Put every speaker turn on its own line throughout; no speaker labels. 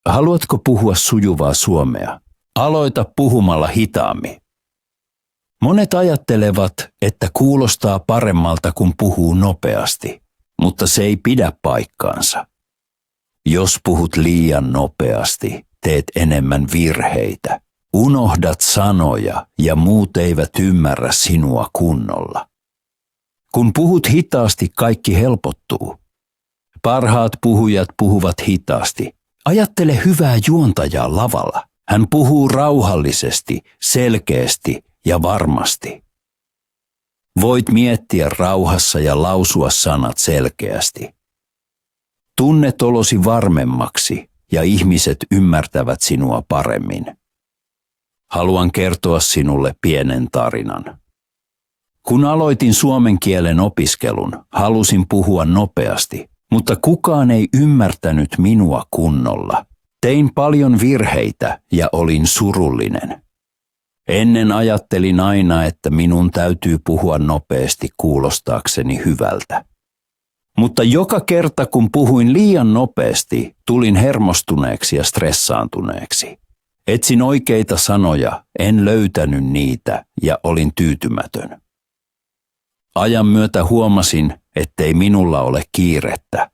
Haluatko puhua sujuvaa suomea? Aloita puhumalla hitaammin. Monet ajattelevat, että kuulostaa paremmalta, kun puhuu nopeasti, mutta se ei pidä paikkaansa. Jos puhut liian nopeasti, teet enemmän virheitä. Unohdat sanoja ja muut eivät ymmärrä sinua kunnolla. Kun puhut hitaasti, kaikki helpottuu. Parhaat puhujat puhuvat hitaasti. Ajattele hyvää juontajaa lavalla. Hän puhuu rauhallisesti, selkeästi ja varmasti. Voit miettiä rauhassa ja lausua sanat selkeästi. Tunnet olosi varmemmaksi ja ihmiset ymmärtävät sinua paremmin. Haluan kertoa sinulle pienen tarinan. Kun aloitin suomen kielen opiskelun, halusin puhua nopeasti, mutta kukaan ei ymmärtänyt minua kunnolla. Tein paljon virheitä ja olin surullinen. Ennen ajattelin aina, että minun täytyy puhua nopeasti kuulostaakseni hyvältä. Mutta joka kerta, kun puhuin liian nopeasti, tulin hermostuneeksi ja stressaantuneeksi. Etsin oikeita sanoja, en löytänyt niitä ja olin tyytymätön. Ajan myötä huomasin, ettei minulla ole kiirettä.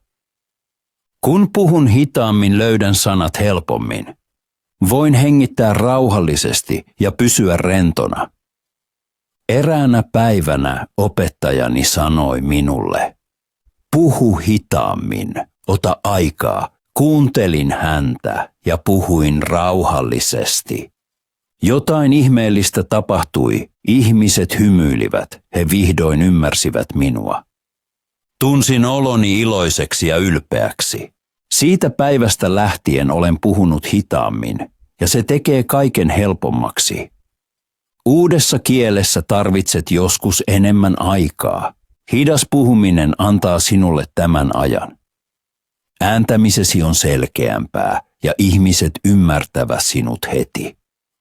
Kun puhun hitaammin, löydän sanat helpommin. Voin hengittää rauhallisesti ja pysyä rentona. Eräänä päivänä opettajani sanoi minulle, puhu hitaammin, ota aikaa. Kuuntelin häntä ja puhuin rauhallisesti. Jotain ihmeellistä tapahtui, ihmiset hymyilivät, he vihdoin ymmärsivät minua. Tunsin oloni iloiseksi ja ylpeäksi. Siitä päivästä lähtien olen puhunut hitaammin, ja se tekee kaiken helpommaksi. Uudessa kielessä tarvitset joskus enemmän aikaa. Hidas puhuminen antaa sinulle tämän ajan. Ääntämisesi on selkeämpää ja ihmiset ymmärtävät sinut heti.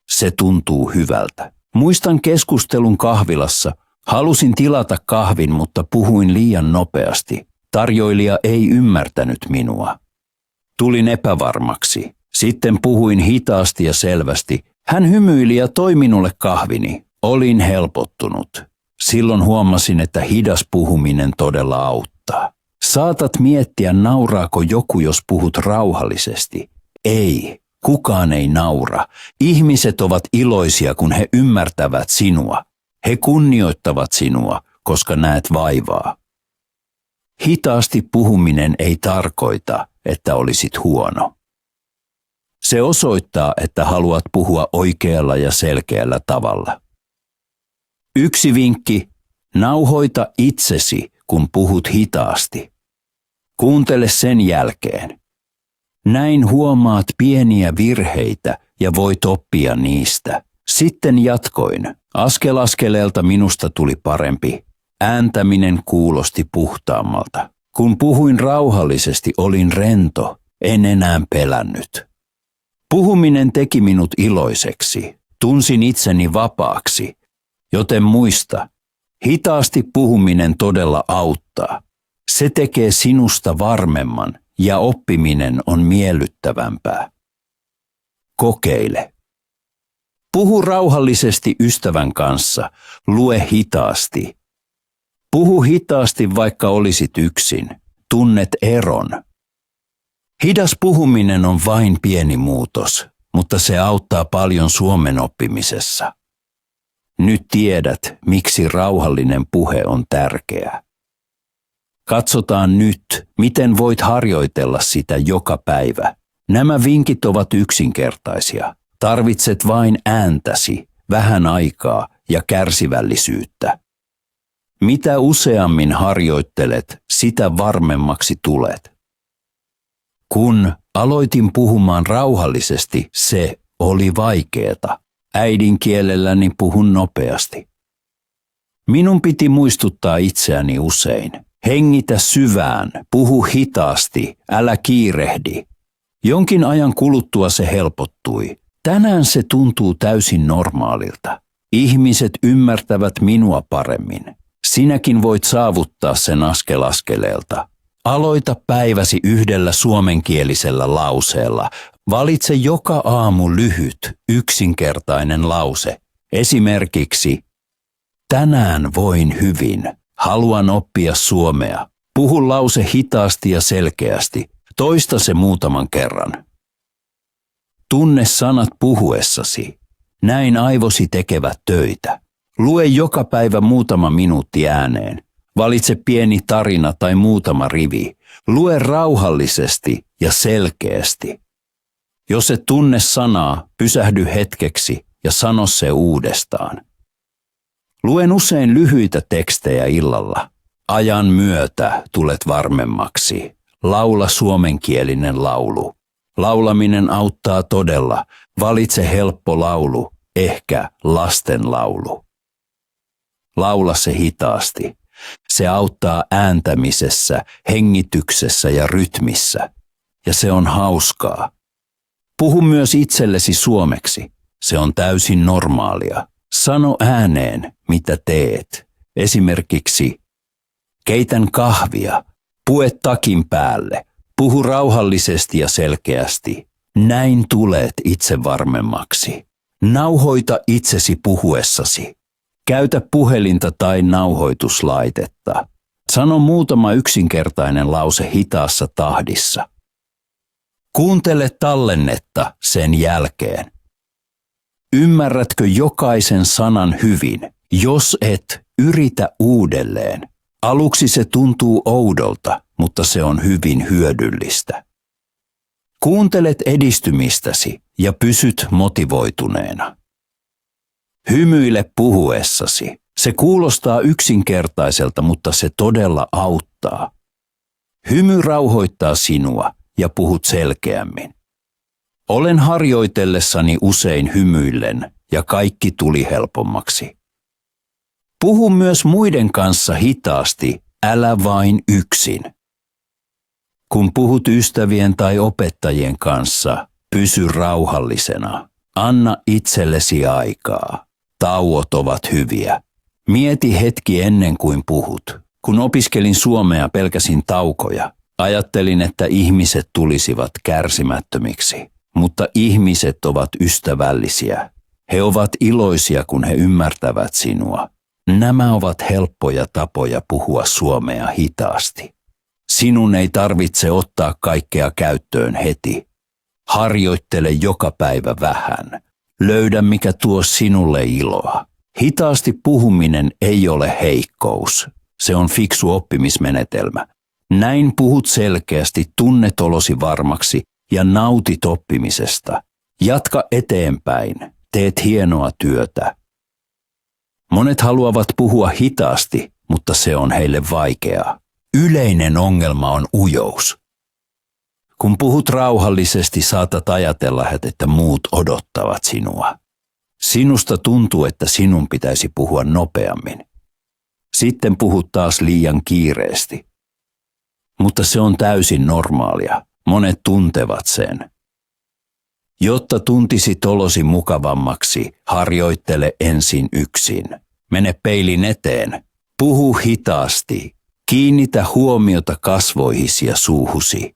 Se tuntuu hyvältä. Muistan keskustelun kahvilassa. Halusin tilata kahvin, mutta puhuin liian nopeasti. Tarjoilija ei ymmärtänyt minua. Tulin epävarmaksi. Sitten puhuin hitaasti ja selvästi. Hän hymyili ja toi minulle kahvini. Olin helpottunut. Silloin huomasin, että hidas puhuminen todella auttaa. Saatat miettiä, nauraako joku, jos puhut rauhallisesti. Ei, kukaan ei naura. Ihmiset ovat iloisia, kun he ymmärtävät sinua. He kunnioittavat sinua, koska näet vaivaa. Hitaasti puhuminen ei tarkoita, että olisit huono. Se osoittaa, että haluat puhua oikealla ja selkeällä tavalla. Yksi vinkki, nauhoita itsesi, kun puhut hitaasti. Kuuntele sen jälkeen. Näin huomaat pieniä virheitä ja voit oppia niistä. Sitten jatkoin. Askel askeleelta minusta tuli parempi. Ääntäminen kuulosti puhtaammalta. Kun puhuin rauhallisesti, olin rento, en enää pelännyt. Puhuminen teki minut iloiseksi. Tunsin itseni vapaaksi. Joten muista, hitaasti puhuminen todella auttaa. Se tekee sinusta varmemman ja oppiminen on miellyttävämpää. Kokeile. Puhu rauhallisesti ystävän kanssa, lue hitaasti. Puhu hitaasti, vaikka olisit yksin. Tunnet eron. Hidas puhuminen on vain pieni muutos, mutta se auttaa paljon suomen oppimisessa. Nyt tiedät, miksi rauhallinen puhe on tärkeä. Katsotaan nyt, miten voit harjoitella sitä joka päivä. Nämä vinkit ovat yksinkertaisia. Tarvitset vain ääntäsi, vähän aikaa ja kärsivällisyyttä. Mitä useammin harjoittelet, sitä varmemmaksi tulet. Kun aloitin puhumaan rauhallisesti, se oli vaikeeta. Äidinkielelläni puhun nopeasti. Minun piti muistuttaa itseäni usein. Hengitä syvään, puhu hitaasti, älä kiirehdi. Jonkin ajan kuluttua se helpottui. Tänään se tuntuu täysin normaalilta. Ihmiset ymmärtävät minua paremmin. Sinäkin voit saavuttaa sen askel askeleelta. Aloita päiväsi yhdellä suomenkielisellä lauseella. Valitse joka aamu lyhyt, yksinkertainen lause. Esimerkiksi, tänään voin hyvin, haluan oppia suomea. Puhu lause hitaasti ja selkeästi. Toista se muutaman kerran. Tunne sanat puhuessasi. Näin aivosi tekevät töitä. Lue joka päivä muutama minuutti ääneen. Valitse pieni tarina tai muutama rivi. Lue rauhallisesti ja selkeästi. Jos et tunne sanaa, pysähdy hetkeksi ja sano se uudestaan. Luen usein lyhyitä tekstejä illalla. Ajan myötä tulet varmemmaksi. Laula suomenkielinen laulu. Laulaminen auttaa todella. Valitse helppo laulu, ehkä lastenlaulu. Laula se hitaasti. Se auttaa ääntämisessä, hengityksessä ja rytmissä. Ja se on hauskaa. Puhu myös itsellesi suomeksi. Se on täysin normaalia. Sano ääneen, mitä teet. Esimerkiksi, keitän kahvia, pue takin päälle, puhu rauhallisesti ja selkeästi. Näin tulet itse varmemmaksi. Nauhoita itsesi puhuessasi. Käytä puhelinta tai nauhoituslaitetta. Sano muutama yksinkertainen lause hitaassa tahdissa. Kuuntele tallennetta sen jälkeen. Ymmärrätkö jokaisen sanan hyvin? Jos et, yritä uudelleen. Aluksi se tuntuu oudolta, mutta se on hyvin hyödyllistä. Kuuntelet edistymistäsi ja pysyt motivoituneena. Hymyile puhuessasi. Se kuulostaa yksinkertaiselta, mutta se todella auttaa. Hymy rauhoittaa sinua ja puhut selkeämmin. Olen harjoitellessani usein hymyillen ja kaikki tuli helpommaksi. Puhu myös muiden kanssa hitaasti, älä vain yksin. Kun puhut ystävien tai opettajien kanssa, pysy rauhallisena. Anna itsellesi aikaa. Tauot ovat hyviä. Mieti hetki ennen kuin puhut. Kun opiskelin suomea, pelkäsin taukoja. Ajattelin, että ihmiset tulisivat kärsimättömiksi. Mutta ihmiset ovat ystävällisiä. He ovat iloisia, kun he ymmärtävät sinua. Nämä ovat helppoja tapoja puhua suomea hitaasti. Sinun ei tarvitse ottaa kaikkea käyttöön heti. Harjoittele joka päivä vähän. Löydä, mikä tuo sinulle iloa. Hitaasti puhuminen ei ole heikkous. Se on fiksu oppimismenetelmä. Näin puhut selkeästi, tunnet olosi varmaksi ja nautit oppimisesta. Jatka eteenpäin. Teet hienoa työtä. Monet haluavat puhua hitaasti, mutta se on heille vaikeaa. Yleinen ongelma on ujous. Kun puhut rauhallisesti, saatat ajatella, että muut odottavat sinua. Sinusta tuntuu, että sinun pitäisi puhua nopeammin. Sitten puhut taas liian kiireesti. Mutta se on täysin normaalia. Monet tuntevat sen. Jotta tuntisit olosi mukavammaksi, harjoittele ensin yksin. Mene peilin eteen. Puhu hitaasti. Kiinnitä huomiota kasvoihisi ja suuhusi.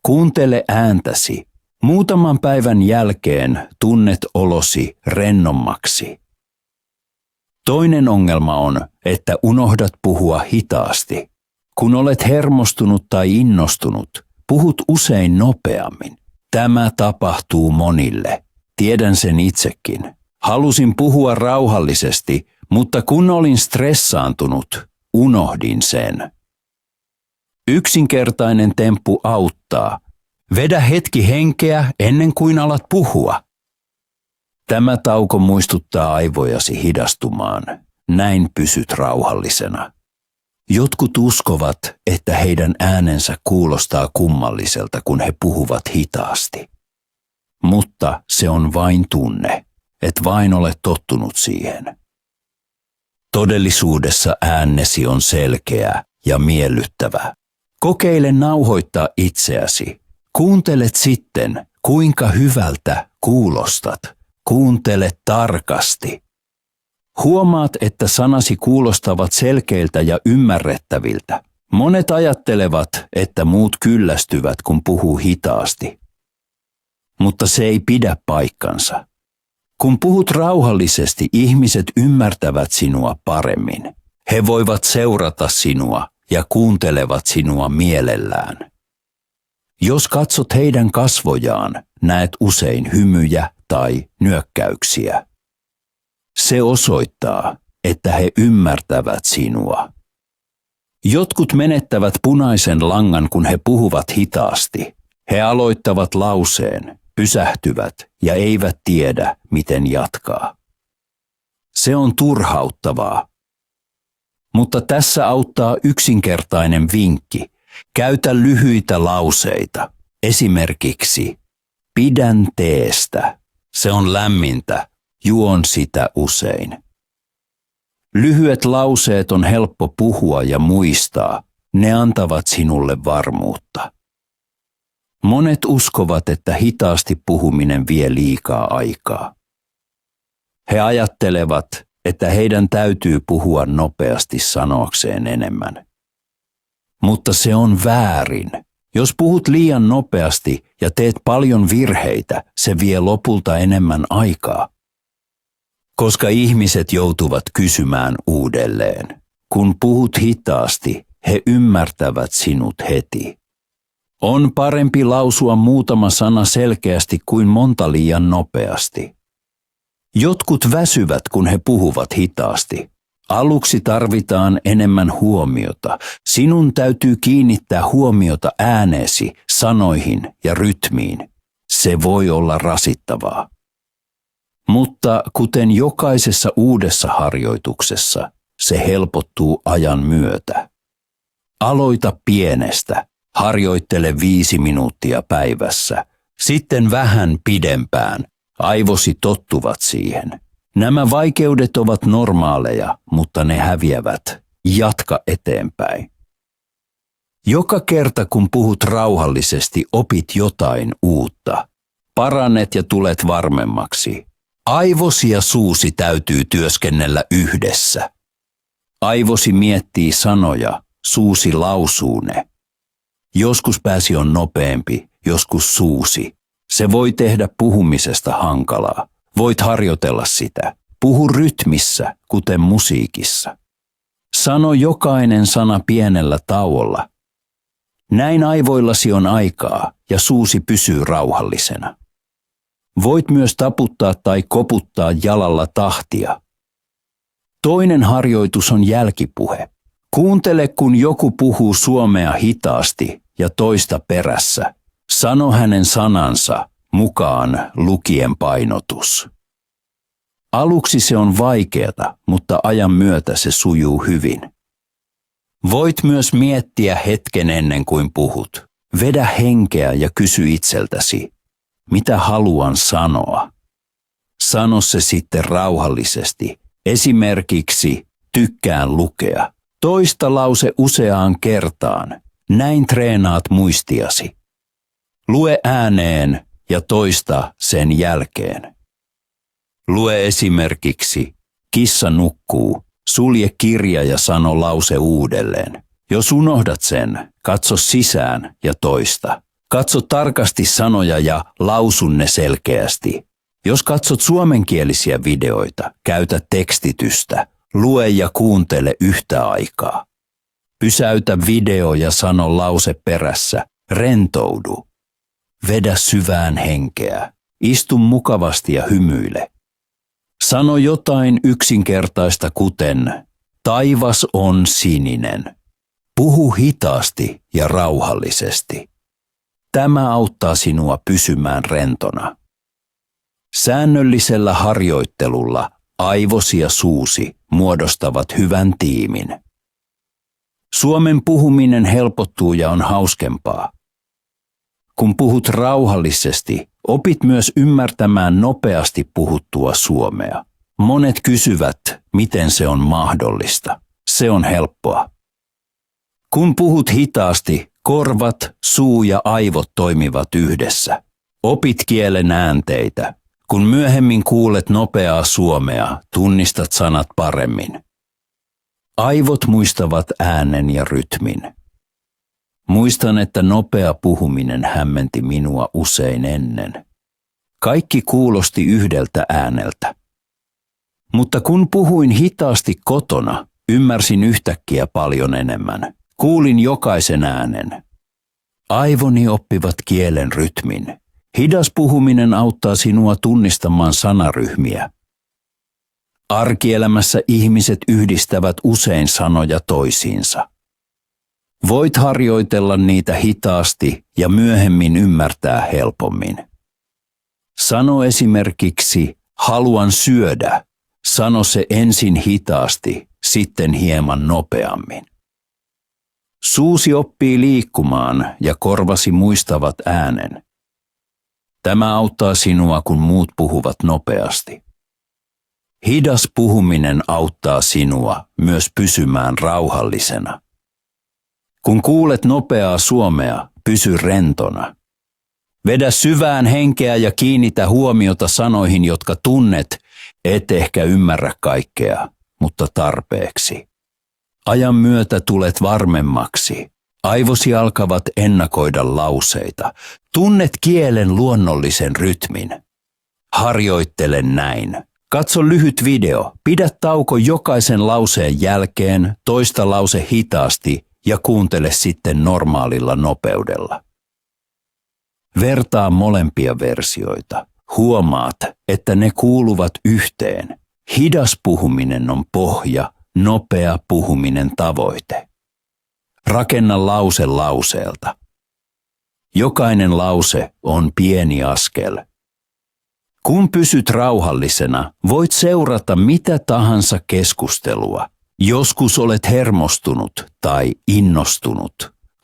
Kuuntele ääntäsi. Muutaman päivän jälkeen tunnet olosi rennommaksi. Toinen ongelma on, että unohdat puhua hitaasti. Kun olet hermostunut tai innostunut, puhut usein nopeammin. Tämä tapahtuu monille. Tiedän sen itsekin. Halusin puhua rauhallisesti, mutta kun olin stressaantunut, unohdin sen. Yksinkertainen temppu auttaa. Vedä hetki henkeä ennen kuin alat puhua. Tämä tauko muistuttaa aivojasi hidastumaan. Näin pysyt rauhallisena. Jotkut uskovat, että heidän äänensä kuulostaa kummalliselta, kun he puhuvat hitaasti. Mutta se on vain tunne, et vain ole tottunut siihen. Todellisuudessa äänesi on selkeä ja miellyttävä. Kokeile nauhoittaa itseäsi. Kuuntelet sitten, kuinka hyvältä kuulostat. Kuuntele tarkasti. Huomaat, että sanasi kuulostavat selkeiltä ja ymmärrettäviltä. Monet ajattelevat, että muut kyllästyvät, kun puhuu hitaasti. mutta se ei pidä paikkansa. Kun puhut rauhallisesti, ihmiset ymmärtävät sinua paremmin. He voivat seurata sinua ja kuuntelevat sinua mielellään. Jos katsot heidän kasvojaan, näet usein hymyjä tai nyökkäyksiä. Se osoittaa, että he ymmärtävät sinua. Jotkut menettävät punaisen langan, kun he puhuvat hitaasti. He aloittavat lauseen, pysähtyvät ja eivät tiedä, miten jatkaa. Se on turhauttavaa. Mutta tässä auttaa yksinkertainen vinkki. Käytä lyhyitä lauseita. Esimerkiksi, pidän teestä. Se on lämmintä. Juon sitä usein. Lyhyet lauseet on helppo puhua ja muistaa. Ne antavat sinulle varmuutta. Monet uskovat, että hitaasti puhuminen vie liikaa aikaa. He ajattelevat, että heidän täytyy puhua nopeasti sanoakseen enemmän. Mutta se on väärin. Jos puhut liian nopeasti ja teet paljon virheitä, se vie lopulta enemmän aikaa. Koska ihmiset joutuvat kysymään uudelleen. Kun puhut hitaasti, he ymmärtävät sinut heti. On parempi lausua muutama sana selkeästi kuin monta liian nopeasti. Jotkut väsyvät, kun he puhuvat hitaasti. Aluksi tarvitaan enemmän huomiota. Sinun täytyy kiinnittää huomiota ääneesi, sanoihin ja rytmiin. Se voi olla rasittavaa. Mutta kuten jokaisessa uudessa harjoituksessa, se helpottuu ajan myötä. Aloita pienestä. Harjoittele 5 minuuttia päivässä. Sitten vähän pidempään. Aivosi tottuvat siihen. Nämä vaikeudet ovat normaaleja, mutta ne häviävät. Jatka eteenpäin. Joka kerta kun puhut rauhallisesti, opit jotain uutta. Parannet ja tulet varmemmaksi. Aivosi ja suusi täytyy työskennellä yhdessä. Aivosi miettii sanoja, suusi lausuu ne. Joskus pääsi on nopeampi, joskus suusi. Se voi tehdä puhumisesta hankalaa. Voit harjoitella sitä. Puhu rytmissä, kuten musiikissa. Sano jokainen sana pienellä tauolla. Näin aivoillasi on aikaa ja suusi pysyy rauhallisena. Voit myös taputtaa tai koputtaa jalalla tahtia. Toinen harjoitus on jälkipuhe. Kuuntele, kun joku puhuu suomea hitaasti ja toista perässä. Sano hänen sanansa, mukaan lukien painotus. Aluksi se on vaikeata, mutta ajan myötä se sujuu hyvin. Voit myös miettiä hetken ennen kuin puhut. Vedä henkeä ja kysy itseltäsi, mitä haluan sanoa. Sano se sitten rauhallisesti. Esimerkiksi, tykkään lukea. Toista lause useaan kertaan. Näin treenaat muistiasi. Lue ääneen ja toista sen jälkeen. Lue esimerkiksi, kissa nukkuu, sulje kirja ja sano lause uudelleen. Jos unohdat sen, katso sisään ja toista. Katso tarkasti sanoja ja lausu ne selkeästi. Jos katsot suomenkielisiä videoita, käytä tekstitystä, lue ja kuuntele yhtä aikaa. Pysäytä video ja sano lause perässä, rentoudu. Vedä syvään henkeä. Istu mukavasti ja hymyile. Sano jotain yksinkertaista kuten, taivas on sininen. Puhu hitaasti ja rauhallisesti. Tämä auttaa sinua pysymään rentona. Säännöllisellä harjoittelulla aivosi ja suusi muodostavat hyvän tiimin. Suomen puhuminen helpottuu ja on hauskempaa. Kun puhut rauhallisesti, opit myös ymmärtämään nopeasti puhuttua suomea. Monet kysyvät, miten se on mahdollista. Se on helppoa. Kun puhut hitaasti, korvat, suu ja aivot toimivat yhdessä. Opit kielen äänteitä. Kun myöhemmin kuulet nopeaa suomea, tunnistat sanat paremmin. Aivot muistavat äänen ja rytmin. Muistan, että nopea puhuminen hämmenti minua usein ennen. Kaikki kuulosti yhdeltä ääneltä. Mutta kun puhuin hitaasti kotona, ymmärsin yhtäkkiä paljon enemmän. Kuulin jokaisen äänen. Aivoni oppivat kielen rytmin. Hidas puhuminen auttaa sinua tunnistamaan sanaryhmiä. Arkielämässä ihmiset yhdistävät usein sanoja toisiinsa. Voit harjoitella niitä hitaasti ja myöhemmin ymmärtää helpommin. Sano esimerkiksi, haluan syödä. Sano se ensin hitaasti, sitten hieman nopeammin. Suusi oppii liikkumaan ja korvasi muistavat äänen. Tämä auttaa sinua, kun muut puhuvat nopeasti. Hidas puhuminen auttaa sinua myös pysymään rauhallisena. Kun kuulet nopeaa suomea, pysy rentona. Vedä syvään henkeä ja kiinnitä huomiota sanoihin, jotka tunnet, et ehkä ymmärrä kaikkea, mutta tarpeeksi. Ajan myötä tulet varmemmaksi. Aivosi alkavat ennakoida lauseita. Tunnet kielen luonnollisen rytmin. Harjoittele näin. Katso lyhyt video. Pidä tauko jokaisen lauseen jälkeen, toista lause hitaasti ja kuuntele sitten normaalilla nopeudella. Vertaa molempia versioita. Huomaat, että ne kuuluvat yhteen. Hidas puhuminen on pohja, nopea puhuminen tavoite. Rakenna lause lauseelta. Jokainen lause on pieni askel. Kun pysyt rauhallisena, voit seurata mitä tahansa keskustelua. Joskus olet hermostunut tai innostunut.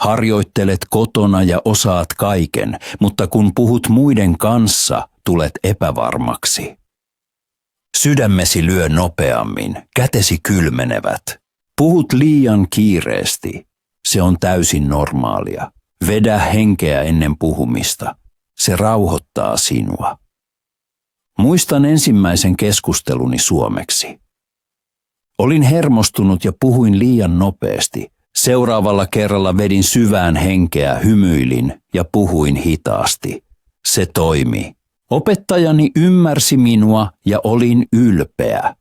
Harjoittelet kotona ja osaat kaiken, mutta kun puhut muiden kanssa, tulet epävarmaksi. Sydämesi lyö nopeammin, kätesi kylmenevät. Puhut liian kiireesti. Se on täysin normaalia. Vedä henkeä ennen puhumista. Se rauhoittaa sinua. Muistan ensimmäisen keskusteluni suomeksi. Olin hermostunut ja puhuin liian nopeasti. Seuraavalla kerralla vedin syvään henkeä, hymyilin ja puhuin hitaasti. Se toimi. Opettajani ymmärsi minua ja olin ylpeä.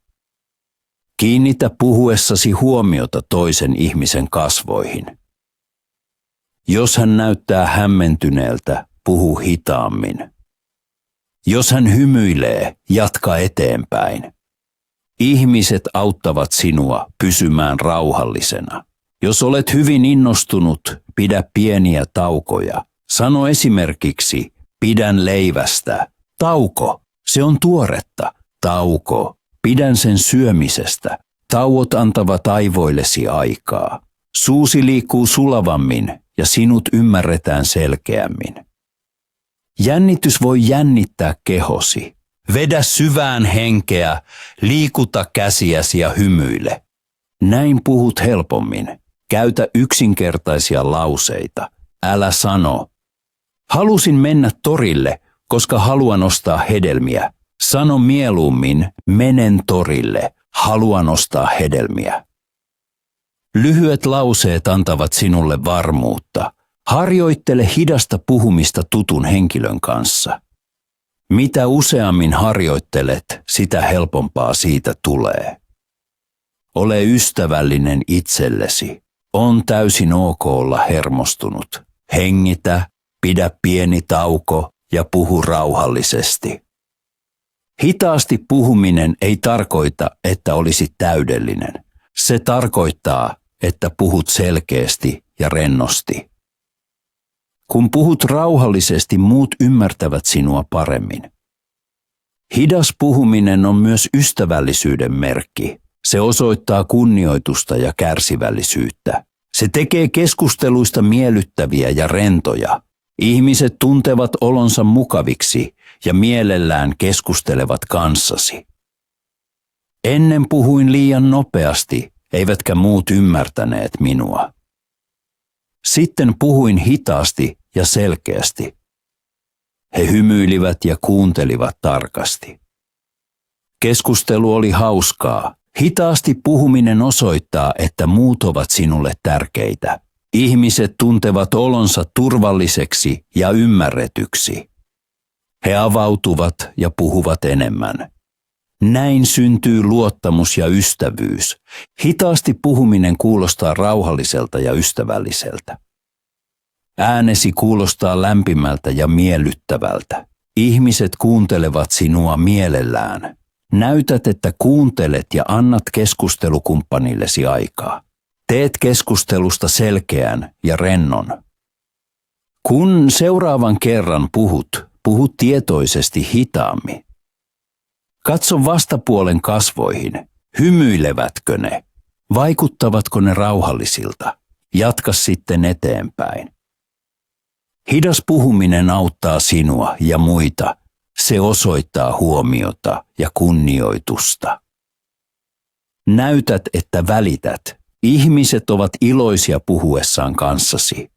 Kiinnitä puhuessasi huomiota toisen ihmisen kasvoihin. Jos hän näyttää hämmentyneeltä, puhu hitaammin. Jos hän hymyilee, jatka eteenpäin. Ihmiset auttavat sinua pysymään rauhallisena. Jos olet hyvin innostunut, pidä pieniä taukoja. Sano esimerkiksi, pidän leivästä. Tauko, se on tuoretta. Tauko, pidän sen syömisestä. Tauot antavat aivoillesi aikaa. Suusi liikkuu sulavammin ja sinut ymmärretään selkeämmin. Jännitys voi jännittää kehosi. Vedä syvään henkeä, liikuta käsiäsi ja hymyile. Näin puhut helpommin. Käytä yksinkertaisia lauseita. Älä sano, halusin mennä torille, koska haluan ostaa hedelmiä. Sano mieluummin, menen torille, haluan ostaa hedelmiä. Lyhyet lauseet antavat sinulle varmuutta. Harjoittele hidasta puhumista tutun henkilön kanssa. Mitä useammin harjoittelet, sitä helpompaa siitä tulee. Ole ystävällinen itsellesi. On täysin ok olla hermostunut. Hengitä, pidä pieni tauko ja puhu rauhallisesti. Hitaasti puhuminen ei tarkoita, että olisit täydellinen. Se tarkoittaa, että puhut selkeästi ja rennosti. Kun puhut rauhallisesti, muut ymmärtävät sinua paremmin. Hidas puhuminen on myös ystävällisyyden merkki. Se osoittaa kunnioitusta ja kärsivällisyyttä. Se tekee keskusteluista miellyttäviä ja rentoja. Ihmiset tuntevat olonsa mukaviksi ja mielellään keskustelevat kanssasi. Ennen puhuin liian nopeasti, eivätkä muut ymmärtäneet minua. Sitten puhuin hitaasti ja selkeästi. He hymyilivät ja kuuntelivat tarkasti. Keskustelu oli hauskaa. Hitaasti puhuminen osoittaa, että muut ovat sinulle tärkeitä. Ihmiset tuntevat olonsa turvalliseksi ja ymmärretyksi. He avautuvat ja puhuvat enemmän. Näin syntyy luottamus ja ystävyys. Hitaasti puhuminen kuulostaa rauhalliselta ja ystävälliseltä. Äänesi kuulostaa lämpimältä ja miellyttävältä. Ihmiset kuuntelevat sinua mielellään. Näytät, että kuuntelet ja annat keskustelukumppanillesi aikaa. Teet keskustelusta selkeän ja rennon. Kun seuraavan kerran puhut tietoisesti hitaammin. Katso vastapuolen kasvoihin. Hymyilevätkö ne? Vaikuttavatko ne rauhallisilta? Jatka sitten eteenpäin. Hidas puhuminen auttaa sinua ja muita. Se osoittaa huomiota ja kunnioitusta. Näytät, että välität. Ihmiset ovat iloisia puhuessaan kanssasi.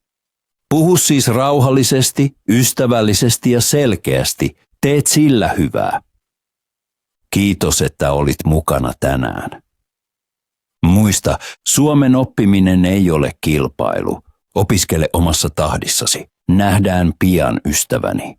Puhu siis rauhallisesti, ystävällisesti ja selkeästi. Teet sillä hyvää. Kiitos, että olit mukana tänään. Muista, suomen oppiminen ei ole kilpailu. Opiskele omassa tahdissasi. Nähdään pian, ystäväni.